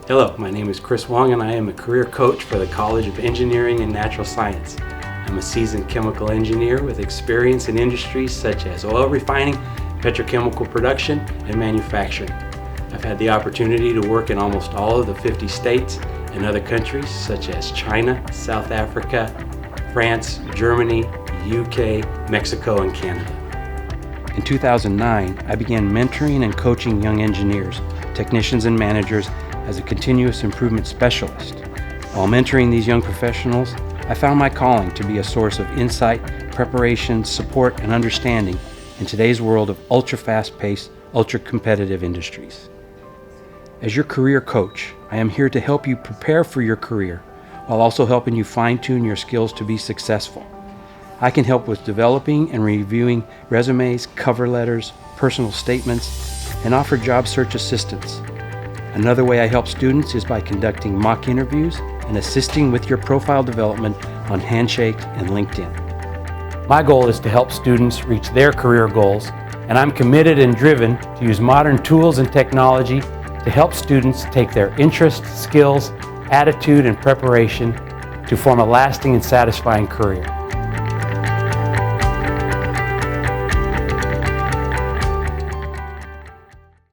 Hello, my name is Chris Wong and I am a career coach for the College of Engineering and Natural Science. I'm a seasoned chemical engineer with experience in industries such as oil refining, petrochemical production, and manufacturing. I've had the opportunity to work in almost all of the 50 states and other countries such as China, South Africa, France, Germany, UK, Mexico, and Canada. In 2009, I began mentoring and coaching young engineers, technicians, and managers as a continuous improvement specialist. While mentoring these young professionals, I found my calling to be a source of insight, preparation, support, and understanding in today's world of ultra-fast-paced, ultra-competitive industries. As your career coach, I am here to help you prepare for your career while also helping you fine-tune your skills to be successful. I can help with developing and reviewing resumes, cover letters, personal statements, and offer job search assistance. Another way I help students is by conducting mock interviews and assisting with your profile development on Handshake and LinkedIn. My goal is to help students reach their career goals, and I'm committed and driven to use modern tools and technology to help students take their interests, skills, attitude, and preparation to form a lasting and satisfying career.